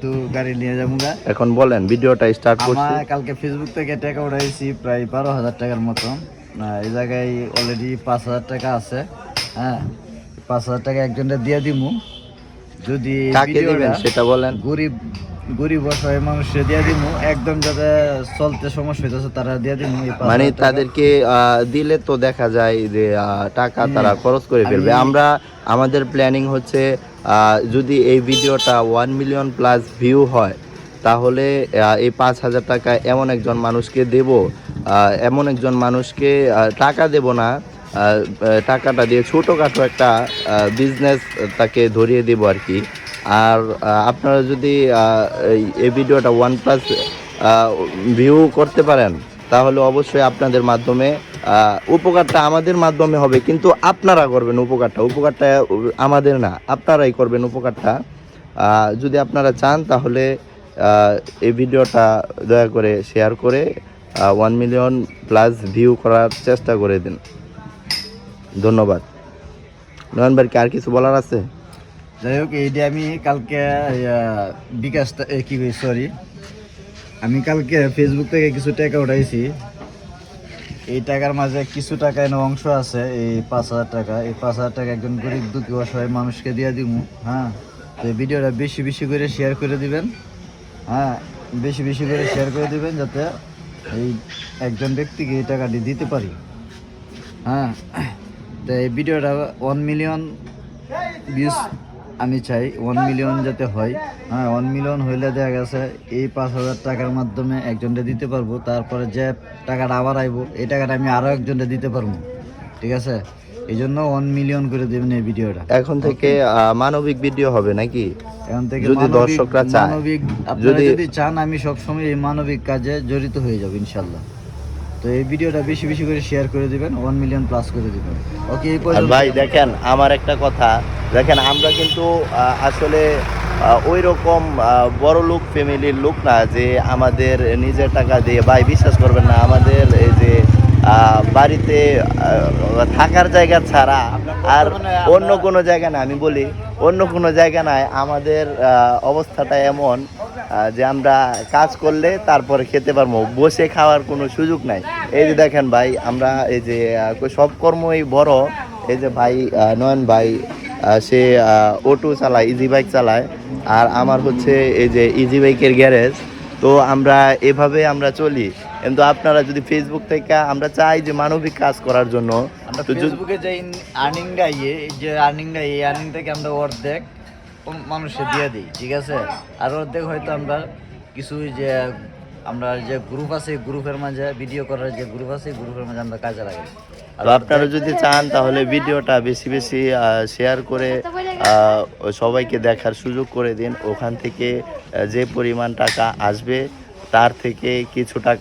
তো গাড়ি নিয়ে যাবো। এখন বলেন ভিডিওটা স্টার্ট করছি। কালকে ফেসবুক থেকে টাকা উঠাইছি প্রায় 12,000 টাকার মতো। এই জায়গায় অলরেডি 5,000 টাকা আছে। হ্যাঁ, 5,000 টাকা একজনটা দিয়ে দিমু। যদি কাকে দিবেন সেটা বলেন। গরিব অসহায় মানুষে দিয়ে দিমু, একদম যাতে চলতে সমস্যা হইতেছে তারা দিয়ে দিমু। মানে তাদেরকে দিলে তো দেখা যায় যে টাকা তারা খরচ করে ফেলবে। আমাদের প্ল্যানিং হচ্ছে যদি এই ভিডিওটা 1 মিলিয়ন প্লাস ভিউ হয় তাহলে এই 5,000 টাকা এমন একজন মানুষকে দেব, এমন একজন মানুষকে টাকা দেব না, টাকাটা দিয়ে ছোটোখাটো একটা বিজনেস তাকে ধরিয়ে দেবো আর কি। আর আপনারা যদি এই ভিডিওটা 1+ ভিউ করতে পারেন তাহলে অবশ্যই আপনাদের মাধ্যমে উপকারটা আমাদের মাধ্যমে হবে, কিন্তু আপনারা করবেন উপকারটা আমাদের না, আপনারাই করবেন উপকারটা। যদি আপনারা চান তাহলে এই ভিডিওটা দয়া করে শেয়ার করে 1 মিলিয়ন প্লাস ভিউ করার চেষ্টা করে দিন। ধন্যবাদ। নয়ন ভাই কি আর কিছু বলার আছে? যাই হোক, এইটা আমি কালকে আমি কালকে ফেসবুক থেকে কিছু টাকা উঠাইছি। এই টাকার মাঝে কিছু টাকা এনে অংশ আছে, এই 5,000 টাকা। এই 5,000 টাকা একজন গরিব দুঃখী অসহায় মানুষকে দিয়ে দিব। হ্যাঁ, তো এই ভিডিওটা বেশি বেশি করে শেয়ার করে দিবেন। হ্যাঁ, বেশি বেশি করে শেয়ার করে দিবেন যাতে এই একজন ব্যক্তিকে এই টাকাটি দিতে পারি। হ্যাঁ, তো এই ভিডিওটা 1 মিলিয়ন ভিউজ আমি চাই, 1 মিলিয়ন যাতে হয়। হ্যাঁ, 1 মিলিয়ন হইলে দেখা গেছে এই 5,000 টাকার মাধ্যমে একজনটা দিতে পারবো। তারপরে যে টাকাটা আবার আইবো, এই টাকাটা আমি আরও একজনটা দিতে পারবো। ঠিক আছে, এই জন্য 1 মিলিয়ন করে দেবেন এই ভিডিওটা। এখন থেকে মানবিক ভিডিও হবে নাকি? এখন থেকে যদি দর্শকরা চায়, আপনারা যদি চান, আমি সবসময় এই মানবিক কাজে জড়িত হয়ে যাব ইনশাল্লাহ। তো এই ভিডিওটা বেশি বেশি করে শেয়ার করে দিবেন, 1 মিলিয়ন প্লাস করে দিবেন। ওকে, এই পর্যন্ত। ভাই দেখেন, আমার একটা কথা দেখেন, আমরা কিন্তু আসলে ওই রকম বড় লোক ফ্যামিলির লোক না যে আমাদের নিজের টাকা দিয়ে, ভাই বিশ্বাস করবেন না, আমাদের এই যে বাড়িতে থাকার জায়গা ছাড়া আর অন্য কোনো জায়গা না, আমি বলি অন্য কোনো জায়গা নাই। আমাদের অবস্থাটা এমন যে আমরা কাজ করলে তারপরে খেতে পারবো, বসে খাওয়ার কোনো সুযোগ নাই। এই যে দেখেন ভাই, আমরা এই যে সব কর্মই বড়। এই যে ভাই নয়ন ভাই, সে অটো চালায়, ইজি বাইক চালায়, আর আমার হচ্ছে এই যে ইজি বাইকের গ্যারেজ। তো আমরা এভাবে আমরা চলি। কিন্তু আপনারা যদি ফেসবুক থেকে, আমরা চাই যে মানবিক কাজ করার জন্য, আমরা ফেসবুকে যে আর্নিংটা এই আর্নিং থেকে আমরা অর্ধেক মানুষে দিয়ে দিই। ঠিক আছে, আর অর্ধেক হয়তো আমরা কিছু যে আমরা যে গ্রুপ আছে, গ্রুপের মাঝে ভিডিও করার যে গ্রুপ আছে, গ্রুপের মাঝে আমরা কাজে লাগাই। তো আপনারা যদি চান তাহলে ভিডিওটা বেশি বেশি শেয়ার করে সবাইকে দেখার সুযোগ করে দিন। ওখান থেকে যে পরিমাণ টাকা আসবে তার থেকে কিছু টাকা